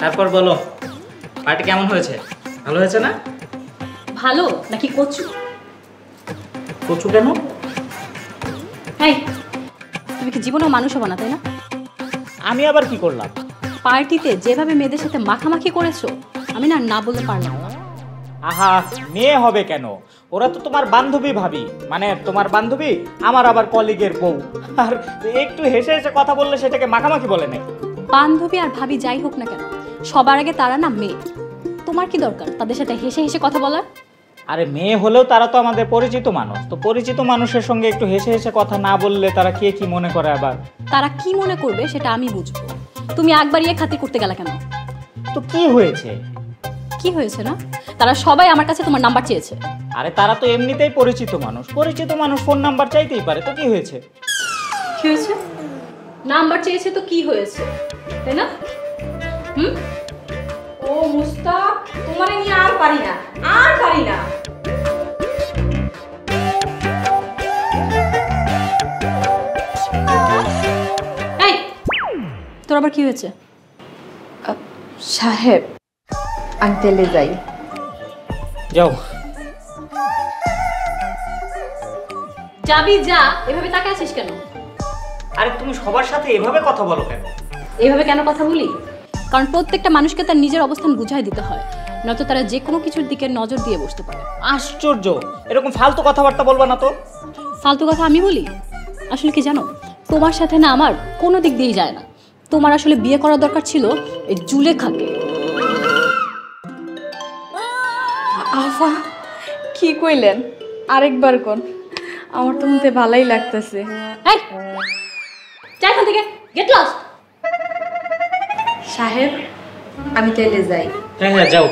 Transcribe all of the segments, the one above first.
তারপর বলো, পার্টি কেমন হয়েছে? ভালো হয়েছে না? ভালো নাকি কচু? কচু কেন? এই তুমি কি জীবনেও মানুষ হবো না, তাই না? আমি আবার কি করলাম? পার্টিতে যেভাবে মেয়েদের সাথে মাখামাখি করেছো, আমি না বলতে পারলাম না। আহা, মেয়ে হবে কেন? ওরা তো তোমার বান্ধবী ভাবি, মানে তোমার বান্ধবী আমার আবার কলিগের বউ। আর একটু হেসে হেসে কথা বললে সেটাকে মাখামাখি বলে নাকি? বান্ধবী আর ভাবি যাই হোক না কেন, সবার আগে তারা না মেয়ে। তোমার কি দরকার তাদের সাথে হেসে হেসে কথা বলার? আরে মেয়ে হলেও তারা তো আমাদের পরিচিত মানুষ, তো পরিচিত মানুষের সঙ্গে একটু হেসে হেসে কথা না বললে তারা কে কি মনে করে? আবার তারা কি মনে করবে সেটা আমি বুঝবো। তুমি একবার ইয়ে খাতির করতে গেলা কেন? তো কি হয়েছে? কি হয়েছে না? তারা সবাই আমার কাছে তোমার নাম্বার চেয়েছে। আরে তারা তো এমনিতেই পরিচিত মানুষ, পরিচিত মানুষ ফোন নাম্বার চাইতেই পারে, তো কি হয়েছে? কি হয়েছে? নাম্বার চেয়েছে তো কি হয়েছে, তাই না? ও মুস্তাক, তোমারে নিয়ে আর পারি না। এই তোর আবার কি হয়েছে? সাহেব, আমি তেলে যাই। যাও। যাবি যা, এভাবে তাকায় আছিস কেন? আরে তুমি সবার সাথে এভাবে কথা বলো কেন? এভাবে কেন কথা বলি? কারণ প্রত্যেকটা মানুষকে তার নিজের অবস্থান বুঝাই দিতে হয়, নয়তো তারা যে কোনো কিছুর দিকে নজর দিয়ে বসতে পারে। আশ্চর্য, এরকম ফালতু কথাবার্তা বলবা না তো। ফালতু কথা আমি বলি? আসলে কি জানো, তোমার সাথে না আমার কোনো দিক দিয়েই যায় না। তোমার আসলে বিয়ে করার দরকার ছিল এই জুলেখাকে। আফা, কি কইলেন? আরেকবার কোন, আমার তো মতে ভালোই লাগতেছে। এই যা এখান থেকে, গেট লস্ট। সাহেব, আমি তেলে যাই। হ্যাঁ হ্যাঁ যাও।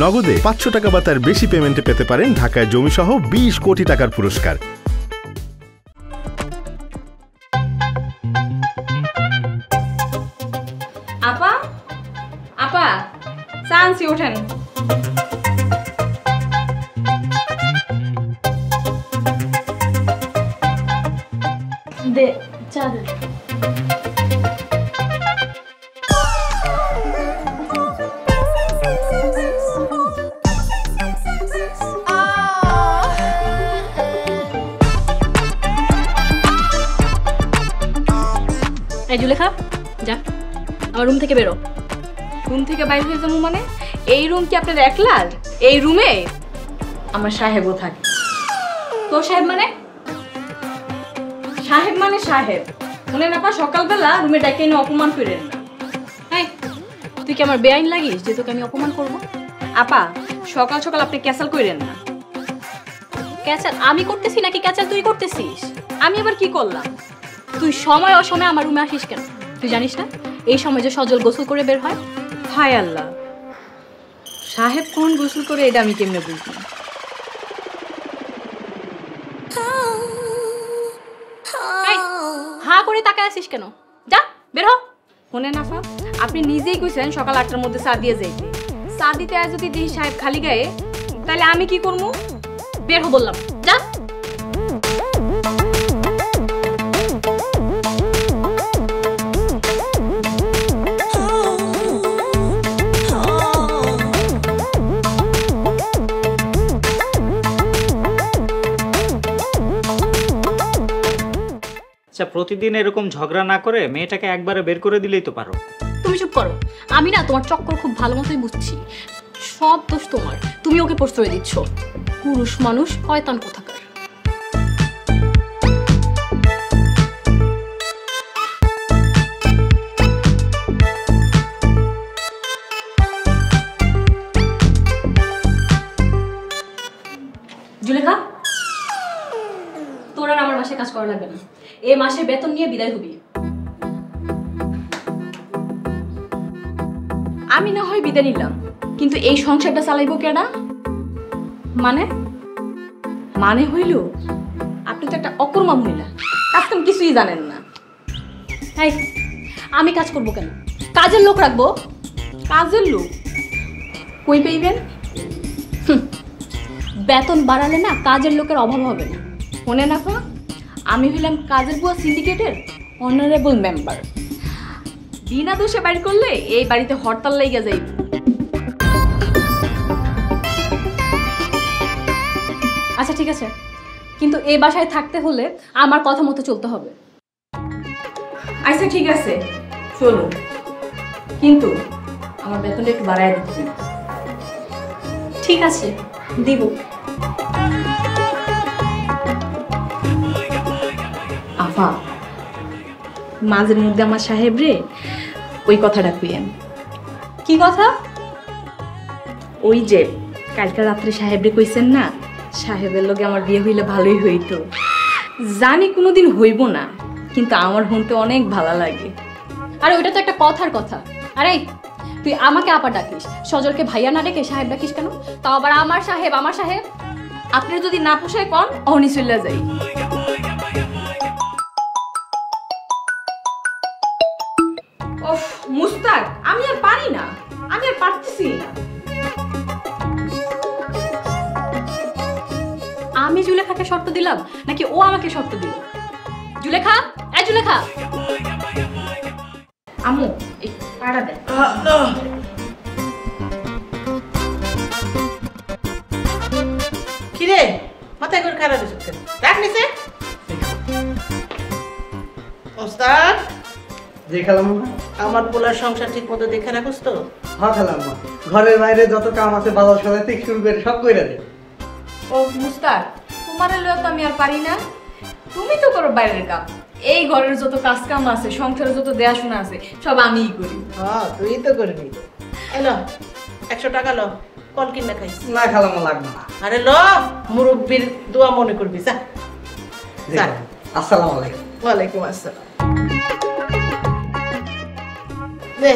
নগদে 500 টাকা বা তার বেশি পেমেন্টে পেতে পারেন ঢাকায় জমিসহ 20 কোটি টাকার পুরস্কার। আপা, আপা, চান্সি ওঠেন। দে চা দে। এই জুলেখা, যা আমার রুম থেকে বেরো। রুম থেকে বাইরে হয়ে যাবো মানে? এই রুম কি আপনার একলার? এই রুমে আমার সাহেবও থাকে। তোর সাহেব মানে? সাহেব মানে সাহেব, মনে না পা সকালবেলা রুমে ডেকে এনে অপমান করেন না। এই তুই কি আমার বেআইন লাগিস যে তোকে আমি অপমান করবো? আপা, সকাল সকাল আপনি ক্যাসাল করেন না। ক্যাচাল আমি করতেছি নাকি ক্যাচাল তুই করতেছিস? আমি আবার কি করলাম? তুই সময় অসময়ে আমার রুমে আসিস কেন? তুই জানিস না এই সময় যে সজল গোসল করে বের হয়? হায় আল্লাহ, সাহেব কোন গোসল করে এটা আমি কেমনে বুঝবো? হা করে তাকায় আসিস কেন? যা বের হ। শোনেন আফা, আপনি নিজেই কইছেন সকাল 8টার মধ্যে চা দিয়ে যাইতে। চা দিতে আর যদি দেখি সাহেব খালি গায়ে, তাহলে আমি কি করবো? বের হ বললাম, যা। আচ্ছা, প্রতিদিন এরকম ঝগড়া না করে মেয়েটাকে একবারে বের করে দিলেই তো পারো। তুমি চুপ করো। আমি না তোমার চক্কর খুব ভালো মতোই বুঝছি। সব দোষ তোমার, তুমি ওকে প্রশ্রয় দিচ্ছ। পুরুষ মানুষ শয়তান কোথাকার। এ মাসে বেতন নিয়ে বিদায় হবি। আমি না হয় বিদায় নিলাম, কিন্তু এই সংসারটা চালাইবো কেডা? মানে মানে হইল আপনি তো একটা অকর্মা মহিলা, কাজ কাম কিছুই জানেন না। এই আমি কাজ করব কেন? কাজের লোক রাখবো। কাজের লোক কই পাইবেন? বেতন বাড়ালে না কাজের লোকের অভাব হবে না। শোনেন আপা, আমি হইলাম কাজের বুয়া সিন্ডিকেটের অনারেবল মেম্বার। বিনা দোষে বাড়ি করলে এই বাড়িতে হরতাল লাইগা যাইব। আচ্ছা ঠিক আছে, কিন্তু এই বাসায় থাকতে হলে আমার কথা মতো চলতে হবে। আচ্ছা ঠিক আছে চলুন, কিন্তু আমার বেতনটা একটু বাড়ায় দিচ্ছি। ঠিক আছে, দিব। আফা, মাঝের মধ্যে আমার সাহেব রে ওই কথাটা কইেন। কি কথা? ওই যে কালকে রাত্রে সাহেব রে কইছেন না, সাহেবের লগে আমার বিয়ে হইলে ভালোই হইতো। জানি কোনোদিন হইব না, কিন্তু আমার শুনতে অনেক ভালো লাগে। আরে ওইটা তো একটা কথার কথা। আরে তুই আমাকে আপা ডাকিস, সজলকে ভাইয়া না ডেকে সাহেব ডাকিস কেন? তাও আবার আমার সাহেব, আমার সাহেব। আপনার যদি না পোষায় কন, অহনি চলে যাই। ওফ মুস্তাক, আমি আর পারি না, আমি আর পারতেছি না। আমি জুলেখাকে শর্ত দিলাম নাকি ও আমাকে শর্ত দিল? জুলেখা, এই জুলেখা। আম্মু এই পাড়া দেন। কিরে মাথায় করে খারাপ হয়েছে, রাখ নিছে ওস্তাদ। জি খালাম্মা। আমার পোলার সংসার ঠিক মতো দেখে রাখোস তো? হ্যাঁ খালাম্মা, ঘরের বাইরে যত কাম আছে বাজার সদাই থেকে শুরু করে সব কইরা দে। ও মুস্তাক, তোমার লয়ে তো আমি আর পারি না, তুমি তো করো বাইরের কাম। এই ঘরের যত কাজ কাম আছে, সংসারের যত দেয়াশোনা আছে, সব আমিই করি। হ্যাঁ তুই তো করবি। এলো 100 টাকা লো, কল কিনে খাইস। না খালাম্মা, লাগবে না। আরে লো, মুরব্বির দোয়া মনে করবি। যা জি যা। খালাম্মা। আসসালামু আলাইকুম। ওয়ালাইকুম আসসালাম। দে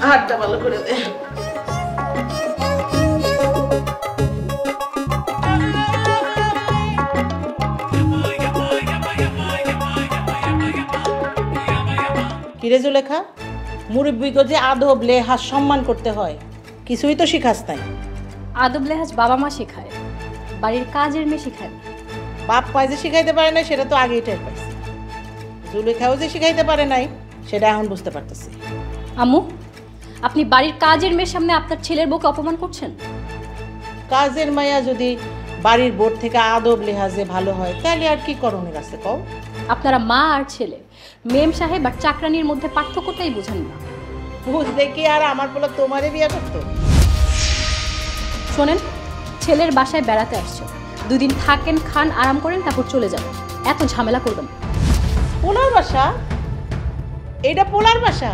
হাতটা ভালো করে দে। কিরে জুলেখা, মুরব্বিকে যে আদব লেহাজ সম্মান করতে হয়, কিছুই তো শিখাস নাই। আদব লেহাজ বাবা মা শেখায়, বাড়ির কাজের মেয়ে শেখায়। বাপ পায় যে শিখাইতে পারে না সেটা তো আগেই টের পাইছি। জুলেখাও যে শিখাইতে পারে নাই সেটা এখন বুঝতে পারতেছি। আম্মু, আপনি বাড়ির কাজের মেয়ের সামনে আপনার ছেলের বউকে অপমান করছেন। কাজের মায়া যদি বাড়ির বোর্ড থেকে আদব লেহাজে ভালো হয় তাহলে আর কি করণের আছে কও? আপনারা মা আর ছেলে, মেম সাহেব আর চাকরানির মধ্যে পার্থক্যটাই বোঝেন না। বুঝতে কি আর আমার বলে তোমারে বিয়ে করতো? শোনেন, ছেলের বাসায় বেড়াতে আসছে, 2 দিন থাকেন, খান, আরাম করেন, তারপর চলে যাবেন। এত ঝামেলা করবেন না। পোলার বাসা? এইটা পোলার বাসা?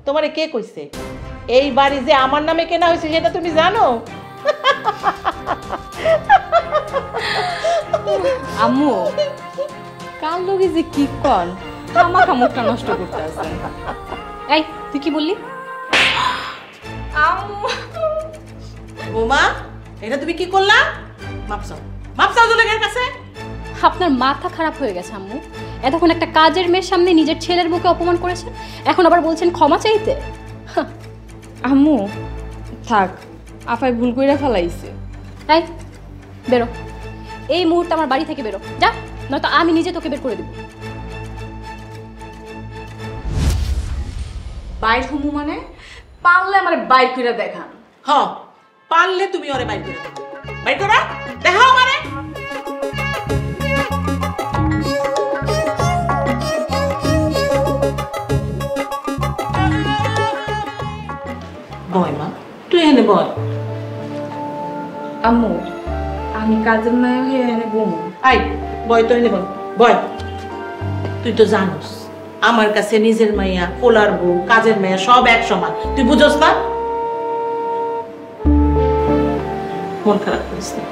তোমারে কে কইছে? এই বাড়ি যে আমার নামে কেনা হয়েছে সেটা তুমি জানো? আম্মু, কাল লগে যে কি কন, খামাখা মুখটা নষ্ট করতে আছেন। এই তুই কি বললি? আম্মু, বোমা, এটা তুমি কি করলা? মাপসাও মাপসাও জুলেখার কাছে। আপনার মাথা খারাপ হয়ে গেছে আম্মু। এতক্ষণ একটা কাজের মেয়ের সামনে নিজের ছেলের বউকে অপমান করেছেন, এখন আবার বলছেন ক্ষমা চাইতে। আম্মু থাক, আফাই ভুল কইরা ফেলাইছে। এই বেরো, এই মুহূর্তে আমার বাড়ি থেকে বেরো যা, নয়তো আমি নিজে তোকে বের করে দেব। বাইর হমু মানে? পারলে আমার বাইর কইরা দেখান। হ, পারলে তুমি ওরে বাইর করে দাও। বাইর করো, দেখাও আমারে। বয় মা, তুই এনে বয়। আম্মু, আমি কাজের মায়া হয়ে এনে বমু। আই বয় তো এনে বয়। বয়, তুই তো জানোস আমার কাছে নিজের মাইয়া, পোলার বউ, কাজের মাইয়া সব এক সমান। তুই বুঝোস না? মন খারাপ করিস না।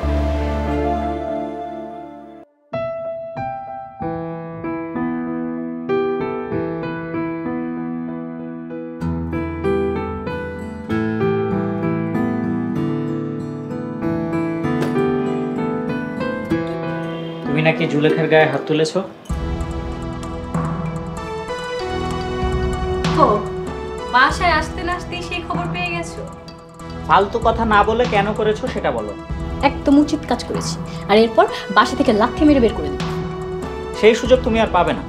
কি জুলেখার গায়ে হাত তুলেছো? ও বাসায় আসতে না আসতেই সেই খবর পেয়ে গেছো? ফালতু কথা না বলে কেন করেছো সেটা বলো। একদম উচিত কাজ করেছি। আর এরপর বাসা থেকে লাথি মেরে বের করে দিই। সেই সুযোগ তুমি আর পাবে না।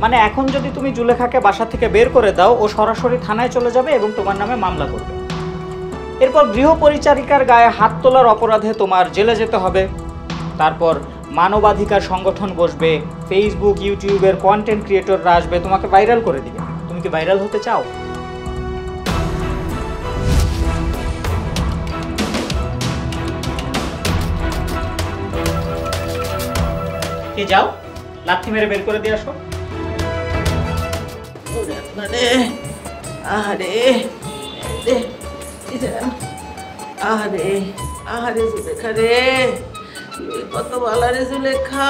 মানে এখন যদি তুমি জুলেখাকে বাসা থেকে বের করে দাও, ও সরাসরি থানায় চলে যাবে এবং তোমার নামে মামলা করবে। এরপর গৃহ পরিচারিকার গায়ে হাত তোলার অপরাধে তোমার জেলে যেতে হবে। তারপর মানবাধিকার সংগঠন বসবে, ফেসবুক ইউটিউবের কন্টেন্ট ক্রিয়েটররা আসবে, তোমাকে ভাইরাল করে দিবে। তুমি কি ভাইরাল হতে চাও? কি যাও, লাথি মেরে বের করে দিয়ে আসো। আরে আরে আরে আরে জুলেখা রে, তুই কত ভালো রে জুলেখা।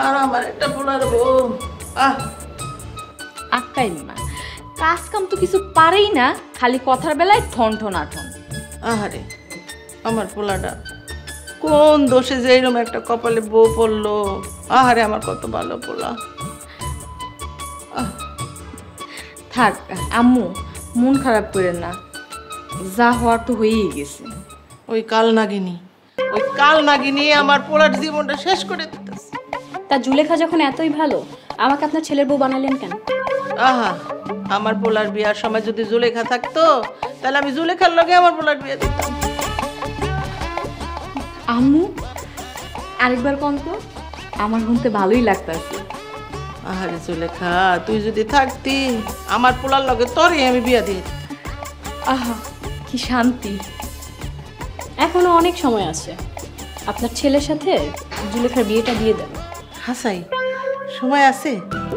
আর আমার একটা পোলার বউ। আক্কাই মা, কাজ কাম তো কিছু পারেই না, খালি কথার বেলায় ঠন ঠন আঠন। আহারে আমার পোলাটা কোন দোষে যে এরকম একটা কপালে বউ পড়লো। আহারে আমার কত ভালো পোলা। থাক আম্মু, মন খারাপ করেন না, যা হওয়ার তো হয়েই গেছে। ওই কাল নাগিনী আমার পোলার জীবনটা শেষ করে দিতেছে। তা জুলেখা যখন এতই ভালো, আমাকে আপনার ছেলের বউ বানালেন কেন? আহা, আমার পোলার বিয়ার সময় যদি জুলেখা থাকতো তাহলে আমি জুলেখার লগে আমার পোলার বিয়ে দিতাম। আম্মু আরেকবার কোন তো, আমার শুনতে ভালোই লাগতেছে। আহারে জুলেখা, তুই যদি থাকতি আমার পোলার লগে তোরই আমি বিয়া দিয়ে দিতাম। আহা কি শান্তি। এখনো অনেক সময় আছে, আপনার ছেলের সাথে জুলেখার বিয়েটা দিয়ে দেন। হাসাই, সময় আছে?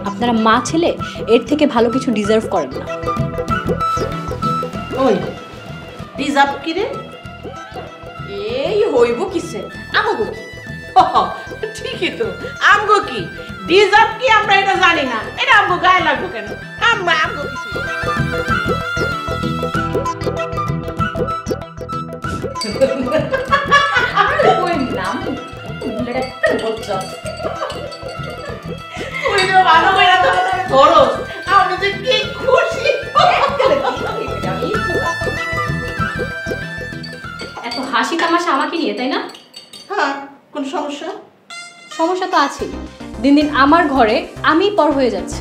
আপনারা মা ছেলে এর থেকে ভালো কিছু ডিজার্ভ করেন না। ওই রিজার্ভ কি রে? এই হইব কিসে আমাগো কি? ঠিকই তো, আমগো কি রিজার্ভ কি আমরা এটা জানি না, এটা আমগো গায়ে লাগবো কেন? আমগো কিছু ওই নাম বুলেটা বলছ। তুই তো ভালো করে ধরো, আমি যে কি খুশি। এত হাসি তামাশা আমাকে নিয়ে, তাই না? হ্যাঁ, কোন সমস্যা? সমস্যা তো আছেই। দিন দিন আমার ঘরে আমি পর হয়ে যাচ্ছি।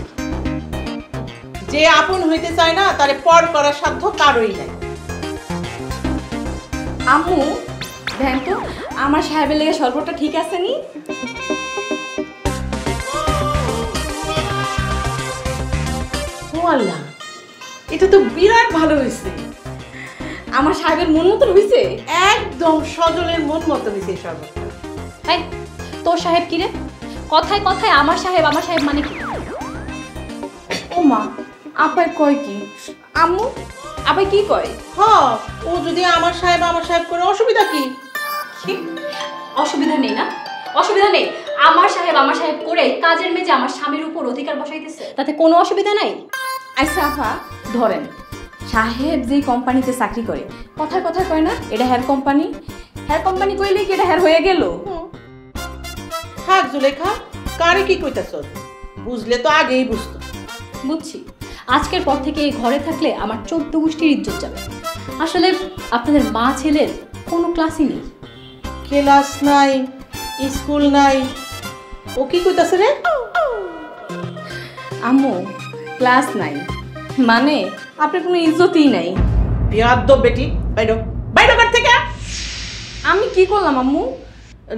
যে আপন হইতে চায় না তারে পর করার সাধ্য কারোই নাই। আম্মু দেখেন তো আমার সাহেবের লেগে শরবতটা ঠিক আছে নি? ও আল্লাহ, এটা তো বিরাট ভালো হয়েছে। আমার সাহেবের মন মতন হয়েছে। একদম সজলের মন মতো হয়েছে এই শরবতটা। তাই তোর সাহেব কি রে? কথায় কথায় আমার সাহেব মানে কি? ও মা, আপাই কয় কি? আম্মু আপাই কি কয়? হ্যাঁ, ও যদি আমার সাহেব করে অসুবিধা কি? কি? অসুবিধা নেই না? অসুবিধা নেই। আমার সাহেব করে কাজের মেজে আমার স্বামীর উপর অধিকার বসাইতেছে, তাতে কোনো অসুবিধা নাই। আচ্ছা আপা ধরেন, সাহেব যেই কোম্পানিতে চাকরি করে, কথায় কথায় কয় না এটা হেয়ার কোম্পানি কইলে কি এটা হেয়ার হয়ে গেল? থাক জুলেখা, কারে কি কইতাছ? বুঝলে তো আগেই বুঝতো। বুঝছি, আজকের পর থেকে এই ঘরে থাকলে আমার 14 গোষ্ঠীর ইজ্জত যাবে। আসলে আপনাদের মা ছেলের কোনো ক্লাসই নেই। ক্লাস নাই, স্কুল নাই, ও কি কইতাছে রে? আম্মু ক্লাস নাই মানে আপনার কোনো ইজ্জতই নাই। বিয়াদ্দব বেটি, বাইরো বাইরো ঘর থেকে। আমি কি করলাম আম্মু?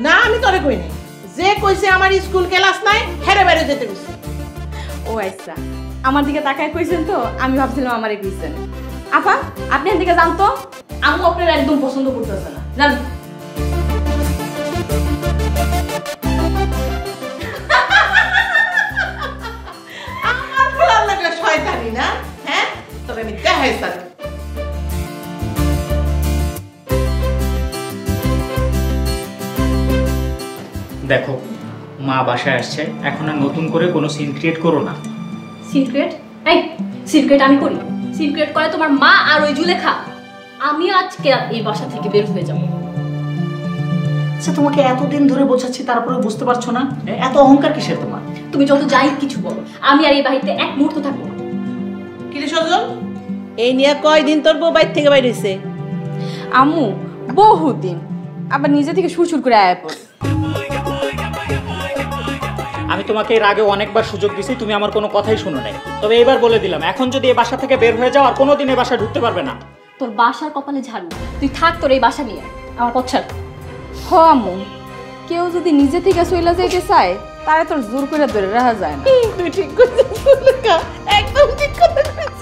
না, আমি তোরে কই নাই। যে কইছে আমার স্কুল ক্লাস নাই, হেরে বাইরে যেতে কইছে। ও আচ্ছা, আমার দিকে তাকায় কইছেন তো আমি ভাবছিলাম আমারে কইছেন। আপা আপনি এদিকে যান তো, আম্মু আপনার একদম পছন্দ করতেছে না, জান। আমার পোলার লাগে শয়তানি না? হ্যাঁ, তবে আমি দেখাই সারি। দেখো, মা বাসায় আসছে, এখন আর নতুন করে কোনো সিন ক্রিয়েট করো না। সিক্রেট? এই সিক্রেট আমি করি? সিক্রেট করে তোমার মা আর ওই জুলেখা। আমি আজকে এই বাসা থেকে বের হয়ে যাব। আচ্ছা তোমাকে এতদিন ধরে বোঝাচ্ছি তারপরে বুঝতে পারছো না? এত অহংকার কিসের তোমার? তুমি যত যাই কিছু বলো, আমি আর এই বাড়িতে এক মুহূর্ত থাকবো না। কি রে সজল, এই নিয়ে কয়দিন তোর বউ বাইর থেকে বাইর হইছে? আম্মু বহুদিন, আবার নিজে থেকে সুর করে আয়া পড়ে। আমি তোমাকে এর আগে অনেকবার সুযোগ দিছি, তুমি আমার কোনো কথাই শুনো নাই। তবে এবার বলে দিলাম, এখন যদি এই বাসা থেকে বের হয়ে যাও আর কোনোদিন এই বাসায় ঢুকতে পারবে না। তোর বাসার কপালে ঝাড়ু, তুই থাক তোর এই বাসা নিয়ে, আমার পথ ছাড়। হ আম্মু, কেউ যদি নিজে থেকে চলে যাইতে চায় তারে তোর জোর করে ধরে রাখা যায় না। তুই ঠিক করছিস, একদম ঠিক কথা কইছিস।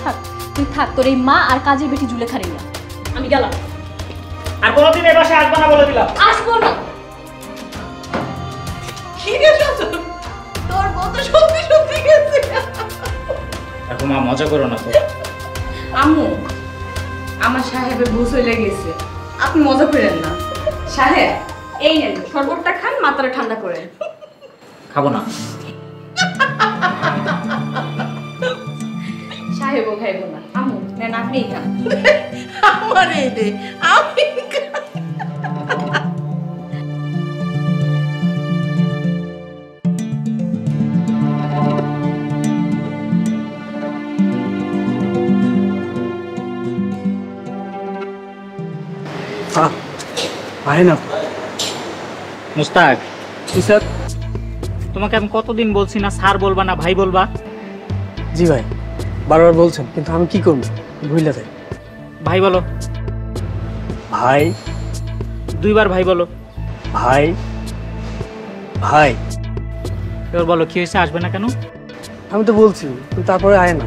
থাক, তুই থাক তোর এই মা আর কাজের বেটি জুলেখার নিয়ে। আমি গেলাম। আর কোনোদিন এই বাসায় আসবে না বলে দিলাম। আসবো না। কি রে সজল, তোর বউ তো সত্যি সত্যি গেছে। এখন মা মজা করো না তো। আম্মু, আমার সাহেবের বউ চলে গেছে, আপনি মজা করেন না। সাহেব, এই নেন শরবতটা খান, মাথাটা ঠান্ডা করেন। খাবো না। সাহেবও খাইব না। আম্মু নেন, আপনিই খান। আমার এই দে, আমি ভাই না মুস্তাক, জি স্যার। তোমাকে আমি কতদিন বলছি না স্যার বলবা না ভাই বলবা? জি ভাই, বারবার বলছেন, কিন্তু আমি কি করবো, ভুলে যাই। ভাই বলো। ভাই, 2 বার ভাই বলো। ভাই, ভাই। এবার বলো কি হয়েছে, আসবে না কেন? আমি তো বলছি, কিন্তু তারপরে আয় না।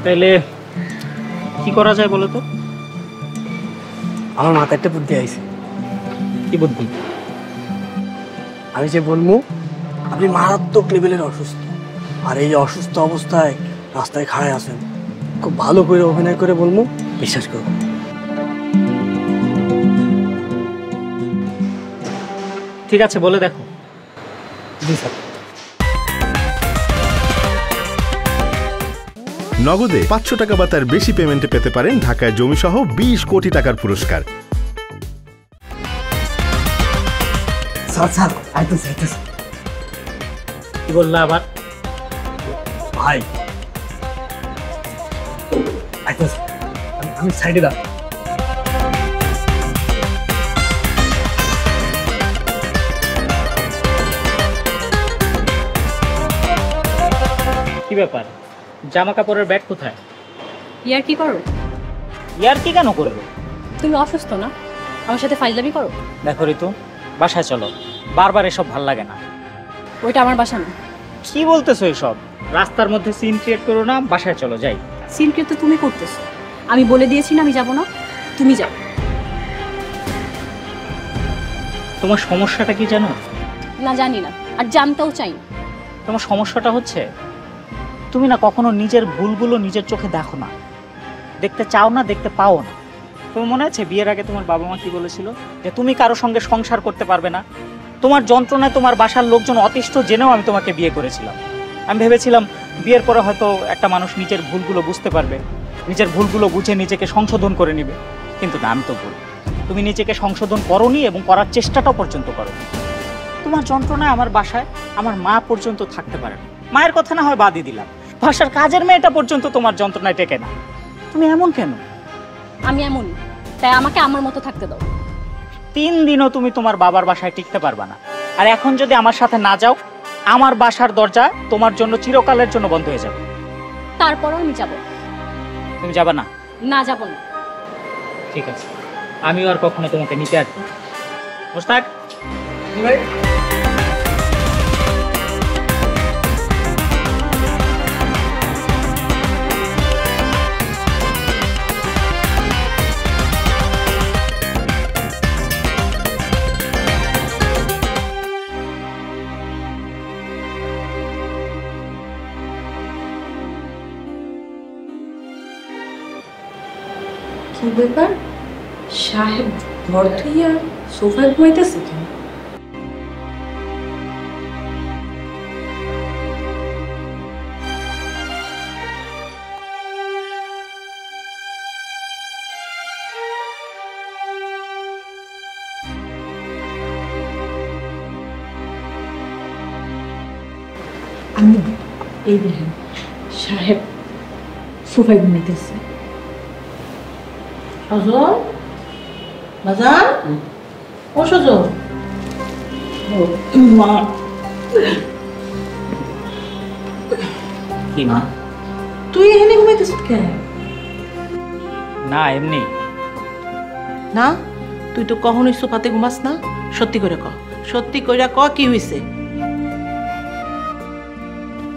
তাইলে কি করা যায় বলো তো? আমার মাথায় একটা বুদ্ধি আইছে। কি বুদ্ধি? আমি যে বলবো আপনি মারাত্মক লেভেলের অসুস্থ, আর এই অসুস্থ অবস্থায় রাস্তায় খাড়ায় আছেন, খুব ভালো করে অভিনয় করে বলবো, বিশ্বাস করবো। ঠিক আছে, বলে দেখো। জি স্যার। নগদে 500 টাকা বা তার বেশি পেমেন্টে পেতে পারেন ঢাকায় জমিসহ 20 কোটি টাকার পুরস্কার। স্যার স্যার, আইতেছে আইতেছে। কি বললা আবার? ভাই আইতেছে, আমি সাইডে দাঁড়া। কি ব্যাপার, জামা কাপড়ের ব্যাগ কোথায়? ইয়ার কি করো? ইয়ার কি কেন করবে? তুমি অসুস্থ না, আমার সাথে ফাইজলামি করো? দেখো ঋতু, বাসায় চলো, বারবার এসব ভাল লাগে না। ওইটা আমার বাসা না। কি বলতেছো এসব? রাস্তার মধ্যে সিন ক্রিয়েট করো না, বাসায় চলো যাই। সিনক্রিয়েট তো তুমি করতেছো, আমি বলে দিয়েছি না আমি যাব না, তুমি যাও। তোমার সমস্যাটা কি জানো? না জানি না, আর জানতেও চাই না। তোমার সমস্যাটা হচ্ছে তুমি না কখনো নিজের ভুলগুলো নিজের চোখে দেখো না, দেখতে চাও না, দেখতে পাও না। তোমার মনে আছে বিয়ের আগে তোমার বাবা মা কি বলেছিল? যে তুমি কারো সঙ্গে সংসার করতে পারবে না। তোমার যন্ত্রণায় তোমার বাসার লোকজন অতিষ্ঠ জেনেও আমি তোমাকে বিয়ে করেছিলাম। আমি ভেবেছিলাম বিয়ের পরে হয়তো একটা মানুষ নিজের ভুলগুলো বুঝতে পারবে, নিজের ভুলগুলো বুঝে নিজেকে সংশোধন করে নেবে। কিন্তু না, আমি তো ভুল। তুমি নিজেকে সংশোধন করোনি এবং করার চেষ্টাটাও পর্যন্ত করোনি। তোমার যন্ত্রণায় আমার বাসায় আমার মা পর্যন্ত থাকতে পারে না। মায়ের কথা না হয় বাদই দিলাম, বাসার কাজের মেয়েটা পর্যন্ত তোমার যন্ত্রণায় টেকে না। তুমি এমন কেন? আমি এমনই, তাই আমাকে আমার মতো থাকতে দাও। 3 দিনও তুমি তোমার বাবার বাসায় টিকতে পারবা না। আর এখন যদি আমার সাথে না যাও, আমার বাসার দরজা তোমার জন্য চিরকালের জন্য বন্ধ হয়ে যাবে। তারপরও আমি যাব। তুমি যাবা না? না, যাব না। ঠিক আছে, আমিও আর কখনো তোমাকে নিতে আসবো না। মুস্তাক, ভাই, কি ব্যাপার, সাহেব ঘর থেকে সোফায় ঘুমাইতেছে কেন? আম্মু এই দেখেন সাহেব সোফায় ঘুমাইতেছে। সজল বাজার ও সজল মা কি মা? তুই এখানে ঘুমাইতেছিস কেন? না এমনি। না তুই তো কখনোই সোফাতে ঘুমাস না। সত্যি করে ক, সত্যি কইরা ক কি হইছে?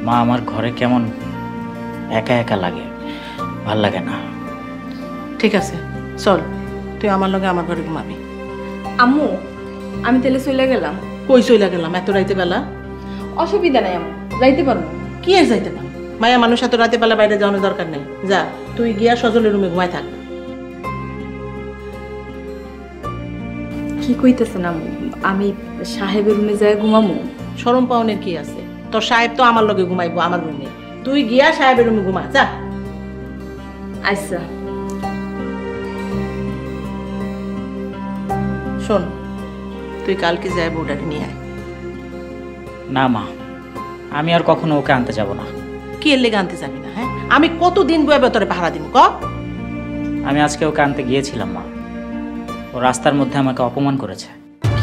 মা আমার ঘরে কেমন একা একা লাগে, ভাল লাগে না। ঠিক আছে চল, তুই আমার লগে আমার ঘরে ঘুমাবি। আম্মু আমি তাহলে চলে গেলাম। কই চইলা গেলাম এত রাইতে বেলা? অসুবিধা নাই আম্মু, যাইতে পারবো। কি আর যাইতে পার, মায়া মানুষ এত রাতে বেলা বাইরে যাওয়ানোর দরকার নেই। যা তুই গিয়া সজলের রুমে ঘুমাই থাক। কি কইতেছেন আম্মু? আমি সাহেবের রুমে যাই ঘুমামু? শরম পাওনের কি আছে? তোর সাহেব তো আমার লগে ঘুমাইবো আমার রুমে, তুই গিয়া সাহেবের রুমে ঘুমা যা। আচ্ছা শোন, তুই কালকে যাই বউটাকে নিয়ে আয়। না মা, আমি আর কখনো ওকে আনতে যাব না। কি এর লেগে আনতে যাবি না? হ্যাঁ আমি কতদিন বয়ে তোরে পাহারা দিব ক? আমি আজকে ওকে আনতে গিয়েছিলাম মা, ও রাস্তার মধ্যে আমাকে অপমান করেছে।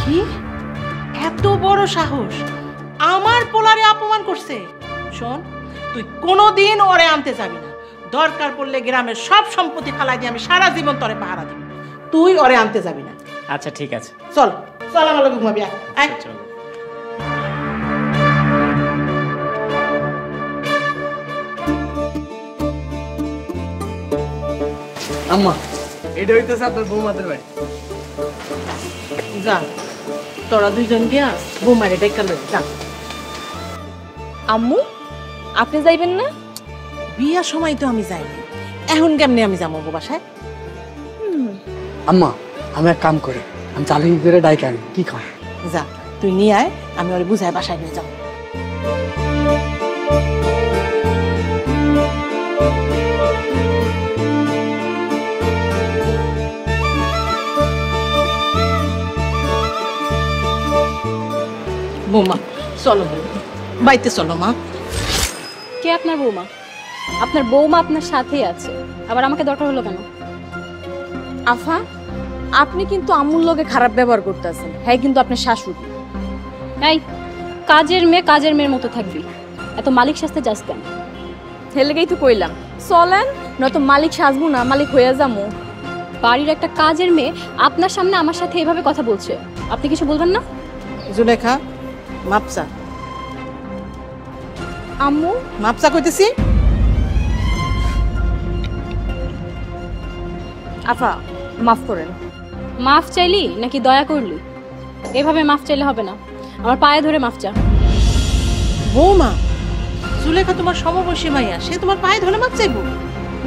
কি এত বড় সাহস, আমার পোলারে অপমান করছে? শোন, তুই কোনোদিন ওরে আনতে যাবি না। দরকার পড়লে গ্রামের সব সম্পত্তি খালাই দিয়ে আমি সারা জীবন তোরে পাহারা দিব, তুই ওরে আনতে যাবি না। আচ্ছা ঠিক আছে, চল চল আমার লগে ঘুমাবি আয়, আয়। চলো। আম্মা এটা হইতেছে আপনার বৌমাদের বাড়ি। যা তোরা দুইজন গিয়া বৌমারে ডেকা লই যা। আম্মু আপনি যাইবেন না? বিয়ার সময় তো আমি যাইনি, এখন কেমনে আমি যাবো বাসায়? আম্মা আমি এক কাম করি, আমি চালু করে ডাইকে আনি, কি খাও? যা তুই নিয়ে আয়, আমি ওরে বুঝাই বাসায় নিয়ে যাবো। বৌমা চলো, বাইতে চলো মা। কে আপনার বৌমা? আপনার বৌমা আপনার সাথেই আছে, আবার আমাকে দরকার হলো কেন? আফা আপনি কিন্তু আম্মুর লগে খারাপ ব্যবহার করতেছেন। হ্যাঁ কিন্তু আপনার শাশুড়ি। এই কাজের মেয়ের মতো থাকবি, এত মালিক সাজতে যাস কেন? হেলেগেই তো কইলাম চলেন, নয়তো মালিক সাজবো না, মালিক হইয়া যাবো। বাড়ির একটা কাজের মেয়ে আপনার সামনে আমার সাথে এভাবে কথা বলছে, আপনি কিছু বলবেন না? জুলেখা মাপসা, আম্মু মাপসা কইতেছি। আফা মাফ করেন। মাফ চাইলি নাকি দয়া করলি? এভাবে মাফ চাইলে হবে না, আমার পায়ে ধরে মাফ চা। বৌমা জুলেখা তোমার সমবয়সী মাইয়া, সে তোমার পায়ে ধরে মাপ চাইবো?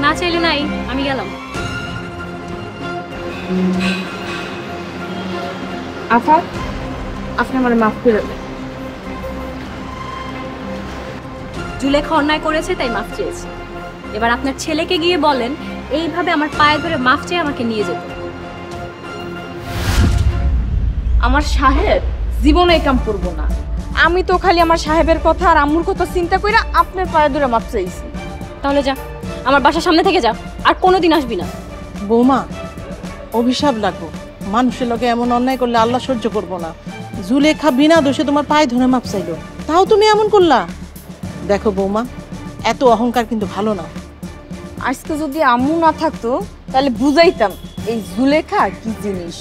না চাইলে নাই, আমি গেলাম। আফা আপনি আমার মাফ করে দেন। জুলেখা অন্যায় করেছে তাই মাফ চেয়েছে, এবার আপনার ছেলেকে গিয়ে বলেন এইভাবে আমার পায়ে ধরে মাফ চেয়ে আমাকে নিয়ে যেত। আমার সাহেব জীবনে এই কাম করবো না। আমি তো খালি আমার সাহেবের কথা আর আম্মুর কথা চিন্তা কইরা আপনার পায়ে ধরে মাপ চাইছি। তাহলে যা, আমার বাসার সামনে থেকে যা, আর কোনোদিন আসবি না। বৌমা অভিশাপ লাগবো, মানুষের লোকে এমন অন্যায় করলে আল্লাহ সহ্য করবো না। জুলেখা বিনা দোষে তোমার পায়ে ধরে মাপ চাইলো, তাও তুমি এমন করলা? দেখো বৌমা, এত অহংকার কিন্তু ভালো না। আজকে যদি আম্মু না থাকতো তাহলে বুঝাইতাম এই জুলেখা কি জিনিস।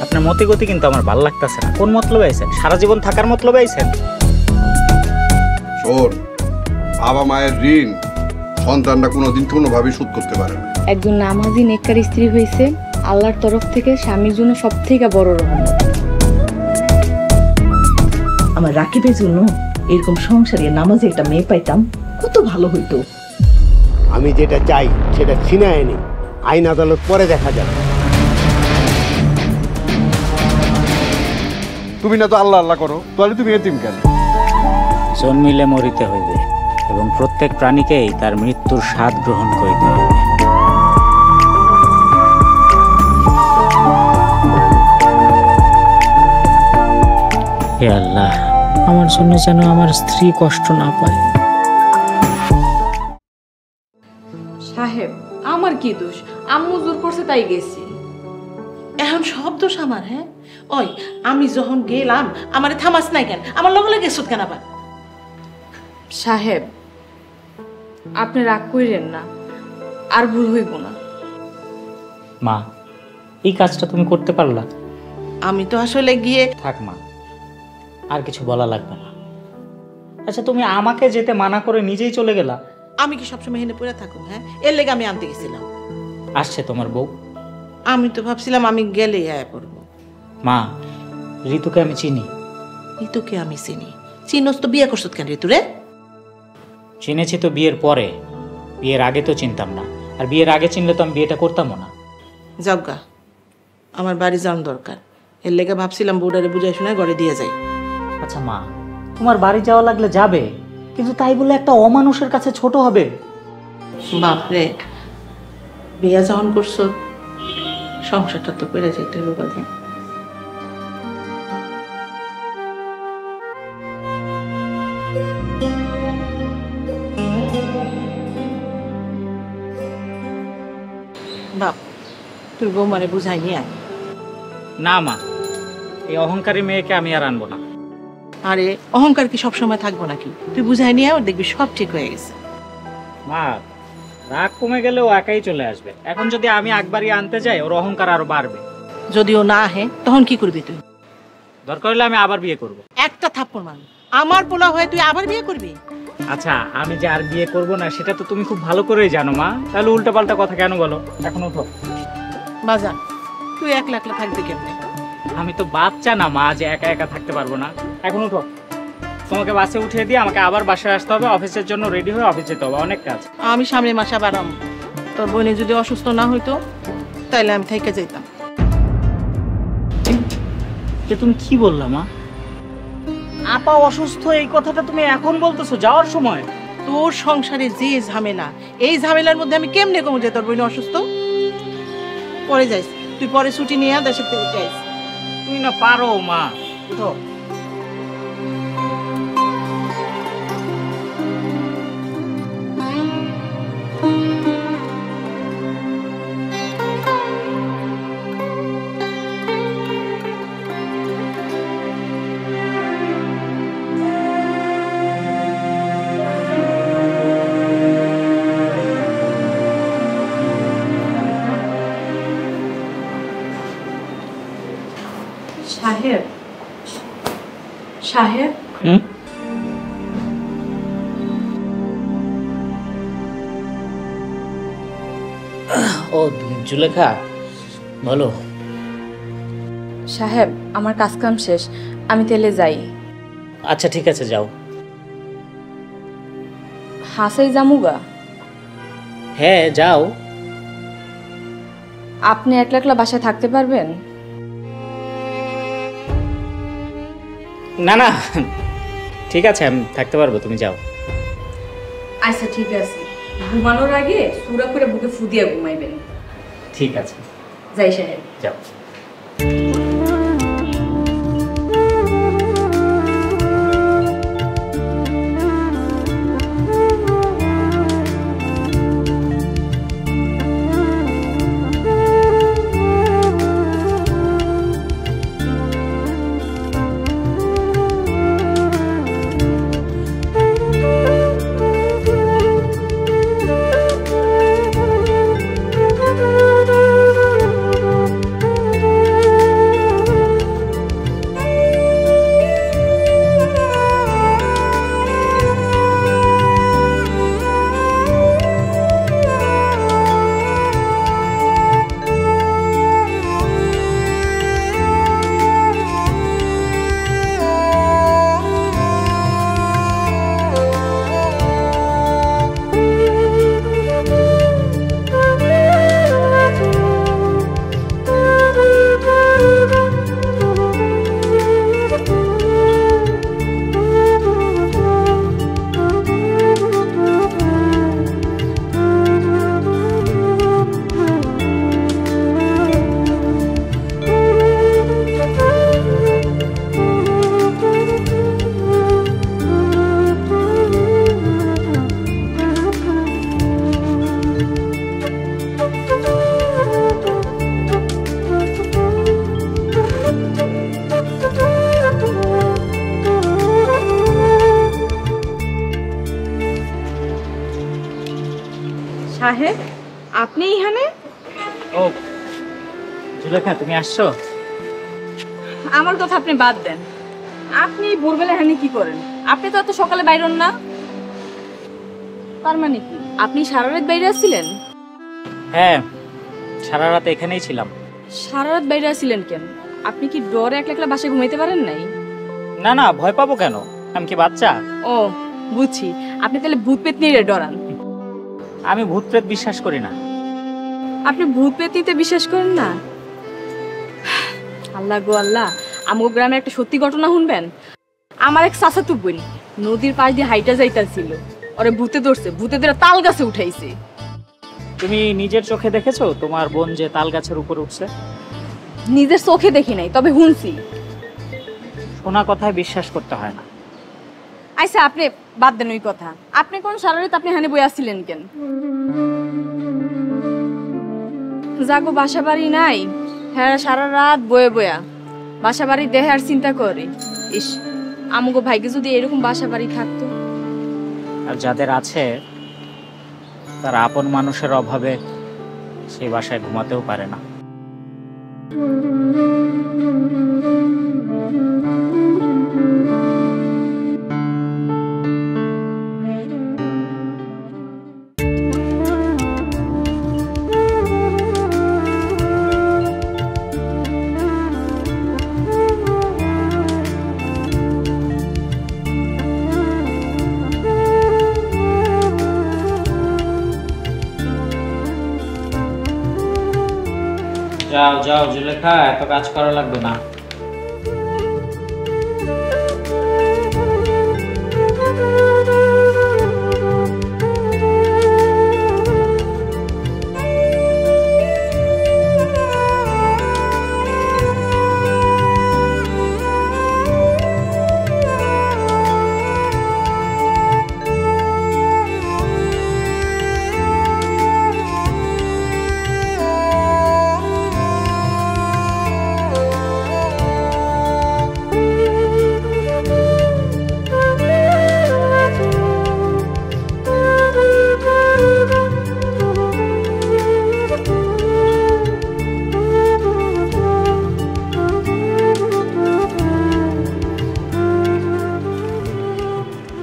আপনার মতি গতি কিন্তু আমার ভালো লাগতেছে না। কোন মতলবে আইছেন? সারা জীবন থাকার মতলবে আইছেন? শোন, বাবা মায়ের ঋণ সন্তানরা কোনোদিন কোনোভাবেই শোধ করতে পারে না। একজন নামাজি নেককার স্ত্রী হয়েছে আল্লাহর তরফ থেকে স্বামীর জন্য সব থেকে বড় রহমত। আমার রাকিবের জন্য এরকম সংসারে নামাজে একটা মেয়ে পাইতাম, কত ভালো হইতো। আমি যেটা চাই সেটা ছিনায় নি, আইন আদালত পরে দেখা যাবে। তুমি না তো আল্লাহ আল্লাহ করো, তাহলে তুমি এতিম কেন? জন্মিলে মরিতে হইবে এবং প্রত্যেক প্রাণীকেই তার মৃত্যুর স্বাদ গ্রহণ করিতে হইবে। হে আল্লাহ, আমার জন্য যেন আমার স্ত্রী কষ্ট না পায়। সাহেব, আমার কি দোষ? আম্মু জোর করছে তাই গেছি। এখন সব দোষ আমার? হ্যাঁ, ওই আমি যখন গেলাম আমারে থামাস নাই কেন? আমার লগে লগে গেছত কেন আবার? সাহেব, আপনি রাগ কইরেন না, আর ভুল হইব না। মা, এই কাজটা তুমি করতে পারলা? আমি তো আসলে গিয়ে থাক মা, আর কিছু বলা লাগবে না। আচ্ছা, তুমি আমাকে যেতে মানা করে নিজেই চলে গেলা। আমি কি সবসময় হেনে পড়ে থাকুম? হ্যাঁ, এর লেগে আমি আনতে গেছিলাম। আসছে তোমার বউ। আমি তো ভাবছিলাম আমি গেলেই আয়া পড়বো। মা, ঋতুকে আমি চিনি। ঋতুকে আমি চিনি? চিনোস তো বিয়ে করছত কেন ঋতুরে? চিনেছি তো বিয়ের পরে, বিয়ের আগে তো চিনতাম না। আর বিয়ের আগে চিনলে তো আমি বিয়েটা করতামও না। যাজ্ঞা, আমার বাড়ি যাওয়ার দরকার, এর লেগে ভাবছিলাম বউডারে বুঝাই শোনায় ঘরে দিয়ে যাই। আচ্ছা মা, তোমার বাড়ি যাওয়া লাগলে যাবে, কিন্তু তাই বলে একটা অমানুষের কাছে ছোট হবে? বাপরে, বিয়ে যখন করছো সংসারটা তো পেরে যেতে হবে কথা। বাপ, তুই বৌমারে বুঝাই নিয়ে আয়। না মা, এই অহংকারী মেয়েকে আমি আর আনবো না। আরে অহংকার কি সবসময় থাকবো নাকি? তুই বুঝাই নিয়ে আয়, দেখবি সব ঠিক হয়ে গেছে। মা, রাগ কমে গেলে ও একাই চলে আসবে। এখন যদি আমি একবারই আনতে যাই, ওর অহংকার আরো বাড়বে। যদি ও না আহে তখন কি করবি তুই? দরকার হলে আমি আবার বিয়ে করব। একটা থাপ্পড় মার, আমার পোলা হয়ে তুই আবার বিয়ে করবি? আচ্ছা, আমি যে আর বিয়ে করব না সেটা তো তুমি খুব ভালো করেই জানো মা, তাহলে উল্টাপাল্টা কথা কেন বলো? এখন উঠো। বাজান, তুই একলা একলা থাকবি কেমনে? আমি তো বাচ্চা না মা, যে একা একা থাকতে পারবো না। এখন উঠো, তোমাকে বাসে উঠিয়ে দিয়ে আমাকে আবার বাসায় আসতে হবে, অফিসের জন্য রেডি হয়ে অফিস যেতে হবে, অনেক কাজ। আমি সামনের মাসে আবার তোর বোনে যদি অসুস্থ না হইতো তাইলে আমি থেকে যেতাম। তুমি কি বললা মা? আপা অসুস্থ, এই কথাটা তুমি এখন বলতেছো যাওয়ার সময়? তোর সংসারে যে ঝামেলা, এই ঝামেলার মধ্যে আমি কেমনে কমে যে তোর বোনে অসুস্থ? পরে যাইস, তুই পরে ছুটি নিয়ে দেশের থেকে যাইস। তুই না পারো মা, উঠো। সাহেব, সাহেব, ও জুলেখা, বলো। সাহেব, আমার কাজ কাম শেষ, আমি তেলে যাই। আচ্ছা ঠিক আছে, যাও। হাসাই জামুগা? হ্যাঁ যাও। আপনি একলা একলা বাসায় থাকতে পারবেন? না না, ঠিক আছে, আমি থাকতে পারবো, তুমি যাও। আচ্ছা ঠিক আছে, ঘুমানোর আগে সুরা করে বুকে ফু দিয়ে ঘুমাইবেন। ঠিক আছে, যাই সাহেব। যাও। সাহেব, আপনি এখানে? ও জুলেখা, তুমি আসছো? আমার কথা আপনি বাদ দেন। আপনি ভোরবেলা এখানে কি করেন? আপনি তো এত সকালে বাইরে হন না। তার মানে কি আপনি সারা রাত বাইরে আসছিলেন? হ্যাঁ, সারা রাত এখানেই ছিলাম। সারা রাত বাইরে আসছিলেন কেন? আপনি কি ডরে একলা একলা বাসায় ঘুমাইতে পারেন নাই? না না, ভয় পাবো কেন? আমি কি বাচ্চা? ও বুঝছি, আপনি তাহলে ভূত পেত নিয়ে ডরান। আমি ভূত প্রেত বিশ্বাস করি না। আপনি ভূত পেত নিতে বিশ্বাস করেন না? আল্লাহ গো আল্লাহ, আমগো গ্রামে একটা সত্যি ঘটনা শুনবেন। আমার এক চাচাতো বোন নদীর পাশ দিয়ে হাইটা যাইতাছিল, ওরে ভূতে ধরছে, ভূতে ধরে তাল গাছে উঠাইছে। তুমি নিজের চোখে দেখেছো তোমার বোন যে তাল গাছের উপর উঠছে? নিজের চোখে দেখি নাই, তবে শুনছি। শোনা কথায় বিশ্বাস করতে হয় না। আচ্ছা আপনি বাদ দেন ওই কথা। আপনি কোন সারা রাত আপনি হানে বই আসছিলেন কেন? যাগো বাসা বাড়ি নাই, হ্যাঁ সারা রাত বয়ে বয়া বাসা বাড়ি দেহে আর চিন্তা করে। ইস, আমগো ভাইকে যদি এরকম বাসা বাড়ি থাকতো। আর যাদের আছে তারা আপন মানুষের অভাবে সেই বাসায় ঘুমাতেও পারে না। যাও যাও জুলেখা, এত কাজ করা লাগবে না।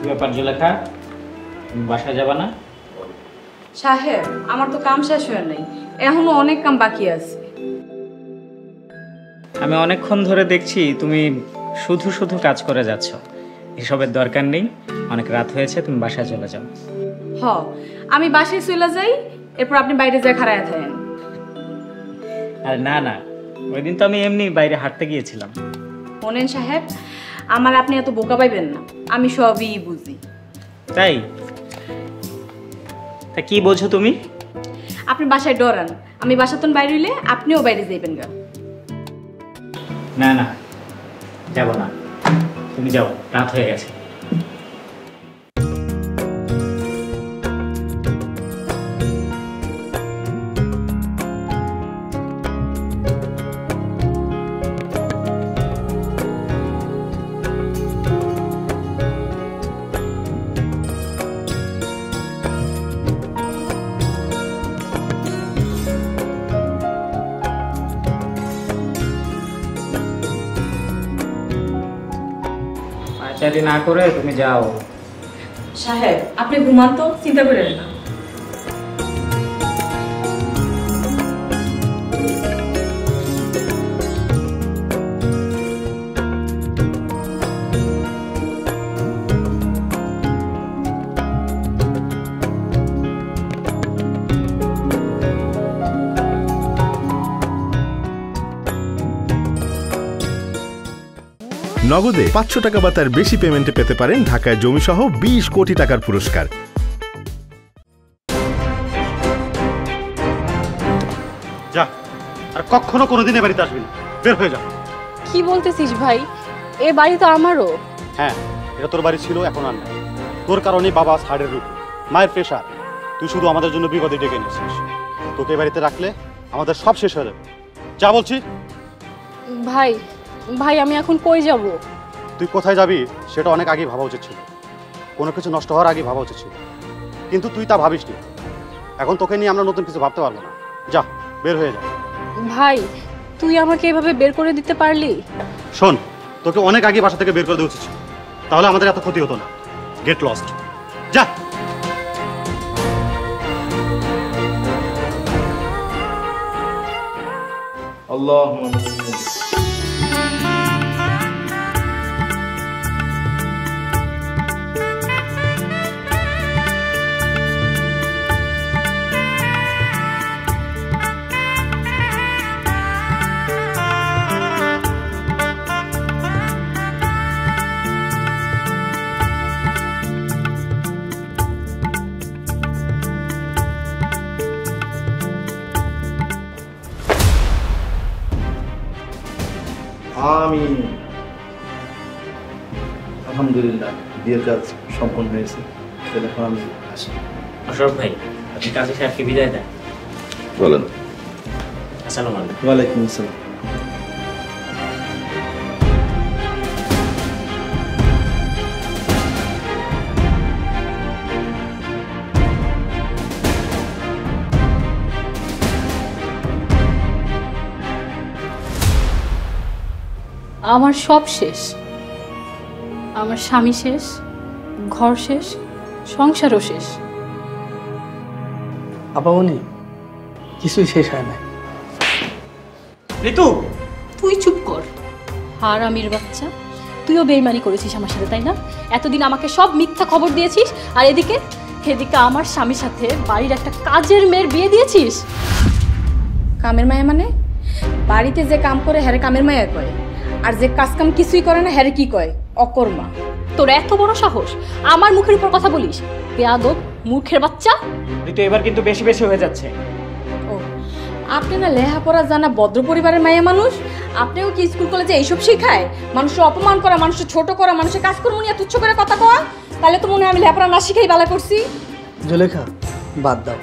ব্যাপার জুলেখা, তুমি বাসায় যাবা না? সাহেব, আমার তো কাম শেষ হয় নাই, এখনো অনেক কাম বাকি আছে। আমি অনেকক্ষণ ধরে দেখছি তুমি শুধু শুধু কাজ করে যাচ্ছ। এসবের দরকার নেই, অনেক রাত হয়েছে, তুমি বাসায় চলে যাও। হ, আমি বাসায় চলে যাই, এরপর আপনি বাইরে যা খাড়ায় থাকেন। আর না না, ওই দিন তো আমি এমনি বাইরে হাঁটতে গিয়েছিলাম। শোনেন সাহেব, আমার আপনি এত বোকা পাইবেন না, আমি সবই বুঝি। তাই? তা কি বোঝো তুমি? আপনি বাসায় ডরান, আমি বাসাতন বাইরে হইলে আপনিও বাইরে যাইবেন গা। না না, যাব না, তুমি যাও, রাত হয়ে গেছে। পায়চারি না করে তুমি যাও। সাহেব, আপনি ঘুমান তো, চিন্তা করেন না। নগদে 500 টাকা বা তার বেশি পেমেন্টে পেতে পারেন ঢাকায় জমিসহ 20 কোটি টাকার পুরস্কার। যা, আর কখনো কোনোদিন এ বাড়িতে আসবি না, বের হয়ে যা। কি বলতেছিস ভাই? এ বাড়ি তো আমারও। হ্যাঁ, এটা তোর বাড়ি ছিল, এখন আর নাই। তোর কারণে বাবা হাড়ের রূপ, মায়ের প্রেশার, তুই শুধু আমাদের জন্য বিপদে ডেকে নিয়েছিস। তোকে এই বাড়িতে রাখলে আমাদের সব শেষ হয়ে যাবে। যা বলছি। ভাই ভাই, আমি এখন কই যাব? তুই কোথায় যাবি সেটা অনেক আগেই ভাবা উচিত ছিল, কোনো কিছু নষ্ট হওয়ার আগে ভাবা উচিত ছিল, কিন্তু তুই তা ভাবিসনি। এখন তোকে নিয়ে আমরা নতুন কিছু ভাবতে পারবো না। যা, বের হয়ে যা। ভাই তুই আমাকে এভাবে বের করে দিতে পারলি? শোন, তোকে অনেক আগে বাসা থেকে বের করে দেওয়া উচিত ছিল, তাহলে আমাদের এত ক্ষতি হতো না। গেট লস্ট, যা। আল্লাহ আমিন। আলহামদুলিল্লাহ, বিয়ের কাজ সম্পন্ন হয়েছে। এখন আমি আসি। অশোক ভাই, আপনি কাজী সাহেবকে বিদায় দেন। বলেন। আসসালামু আলাইকুম। ওয়ালাইকুম আসসালাম। আমার সব শেষ, আমার স্বামী শেষ, ঘর শেষ, সংসারও শেষ। আপামনি, কিছুই শেষ হয় না। ঋতু, তুই চুপ কর। হারামির বাচ্চা, তুইও বেইমানি করেছিস আমার সাথে, তাই না? এতদিন আমাকে সব মিথ্যা খবর দিয়েছিস, আর এদিকে আমার স্বামীর সাথে বাড়ির একটা কাজের মেয়ের বিয়ে দিয়েছিস। কামের মায়া মানে বাড়িতে যে কাম করে হ্যারে কামের মায়া কয়, আর যে কাজ কাম কিছুই করে না হ্যারে কি কয়? অকর্মা। তোর এত বড় সাহস আমার মুখের উপর কথা বলিস? বেয়াদব মূর্খের বাচ্চা। ঋতু, এবার কিন্তু বেশি বেশি হয়ে যাচ্ছে। ও, আপনি না লেখাপড়া জানা ভদ্র পরিবারের মায়া মানুষ, আপনিও কি স্কুল কলেজে এইসব শিখায়? মানুষের অপমান করা, মানুষের ছোট করা, মানুষের কাজকর্ম নিয়ে তুচ্ছ করে কথা কওয়া? তাহলে তো মনে হয় আমি লেখাপড়া না শিখাই ভালো করছি। জুলেখা, বাদ দাও।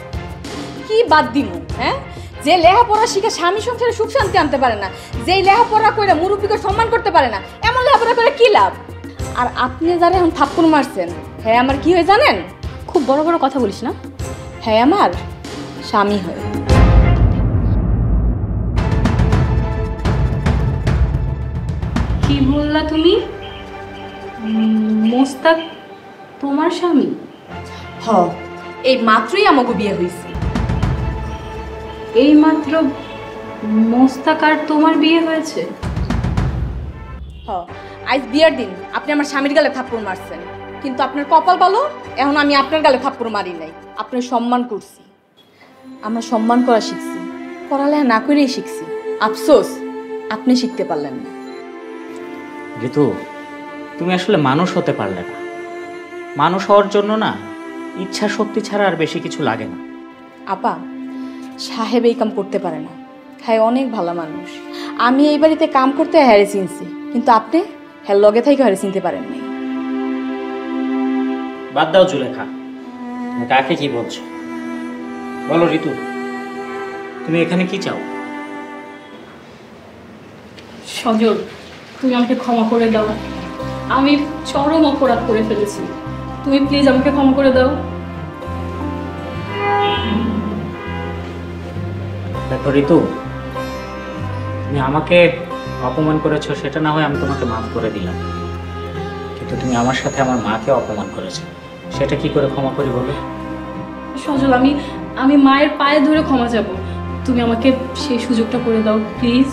কি বাদ দিব? হ্যাঁ, যে লেখাপড়া শিখে স্বামী সংসারে সুখ শান্তি আনতে পারে না, যেই লেখাপড়া করে মুরব্বীকে সম্মান করতে পারে না, এমন লেখাপড়া করে কি লাভ? আর আপনি যারা এখন থাপ্পড় মারছেন, হ্যাঁ আমার কি হয় জানেন? খুব বড় বড় কথা বলিস না। হ্যাঁ আমার স্বামী হয়। কি বললা তুমি? মোস্তাক তোমার স্বামী? হ, এই মাত্রই আমাকে বিয়ে হয়েছে। এই মাত্র মোস্তাক আর তোমার বিয়ে হয়েছে? হ, আজ বিয়ের দিন আপনি আমার স্বামীর গালে থাপ্পড় মারছেন, কিন্তু আপনার কপাল ভালো, এখন আমি আপনার গালে থাপ্পড় মারি নাই, আপনার সম্মান করছি। আমরা সম্মান করা শিখছি, পড়ালেখা না করেই শিখছি। আফসোস আপনি শিখতে পারলেন না। ঋতু, তুমি আসলে মানুষ হতে পারলে না। মানুষ হওয়ার জন্য না ইচ্ছা শক্তি ছাড়া আর বেশি কিছু লাগে না। আপা, সাহেব এই কাম করতে পারে না, হ্যাঁ অনেক ভালো মানুষ। আমি এই বাড়িতে কাম করতে হ্যারে চিনছি, কিন্তু আপনি হ্যাঁ লগে থেকে হ্যারে চিনতে পারেন নাই। বাদ দাও জুলেখা, কাকে কি বলছো? বলো ঋতু, তুমি এখানে কি চাও? সজল, তুমি আমাকে ক্ষমা করে দাও। আমি চরম অপরাধ করে ফেলেছি, তুমি প্লিজ আমাকে ক্ষমা করে দাও। দেখো ঋতু, তুমি আমাকে অপমান করেছো, সেটা না হয় আমি তোমাকে মাফ করে দিলাম, কিন্তু তুমি আমার সাথে আমার মাকে অপমান করেছো, সেটা কি করে ক্ষমা করি বলো? সজল, আমি মায়ের পায়ে ধরে ক্ষমা যাব, তুমি আমাকে সেই সুযোগটা করে দাও প্লিজ।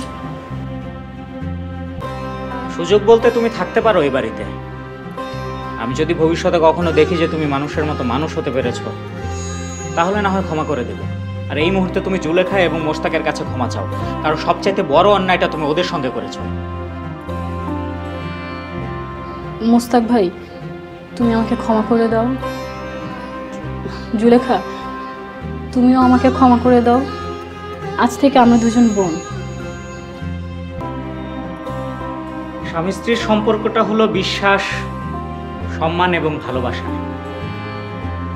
সুযোগ বলতে তুমি থাকতে পারো এই বাড়িতে। আমি যদি ভবিষ্যতে কখনো দেখি যে তুমি মানুষের মতো মানুষ হতে পেরেছো, তাহলে না হয় ক্ষমা করে দেবো। আর এই মুহূর্তে তুমি জুলেখা এবং মোস্তাকের কাছে ক্ষমা চাও, কারণ সবচাইতে বড় অন্যায়টা তুমি ওদের সঙ্গে করেছো। মোস্তাক ভাই, তুমি আমাকে ক্ষমা করে দাও। জুলেখা, তুমিও আমাকে ক্ষমা করে দাও। আজ থেকে আমরা দুজন বোন। স্বামী স্ত্রীর সম্পর্কটা হলো বিশ্বাস, সম্মান এবং ভালোবাসা।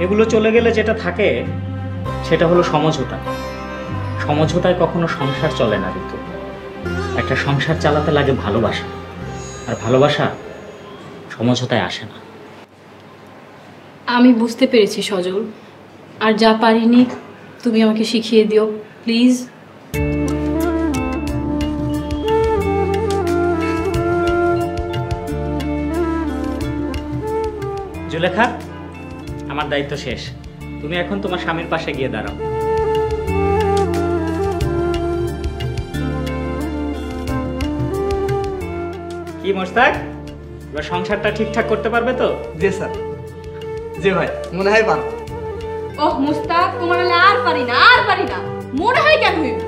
এগুলো চলে গেলে যেটা থাকে সেটা হলো সমঝোতা। সমঝোতায় কখনো সংসার চলে না ঋতু। একটা সংসার চালাতে লাগে ভালোবাসা, আর ভালোবাসা সমঝোতায় আসে না। আমি বুঝতে পেরেছি সজল, আর যা পারিনি তুমি আমাকে শিখিয়ে দিও প্লিজ। জুলেখা, আমার দায়িত্ব শেষ। তুমি এখন তোমার স্বামীর পাশে গিয়ে দাঁড়াও। কি মোস্তাক, এবার সংসারটা ঠিকঠাক করতে পারবে তো? জি স্যার, জি ভাই, মনে হয় পারবো। ওহ মুস্তাক, তোমার আর পারি না, মনে হয় কেন হইবে?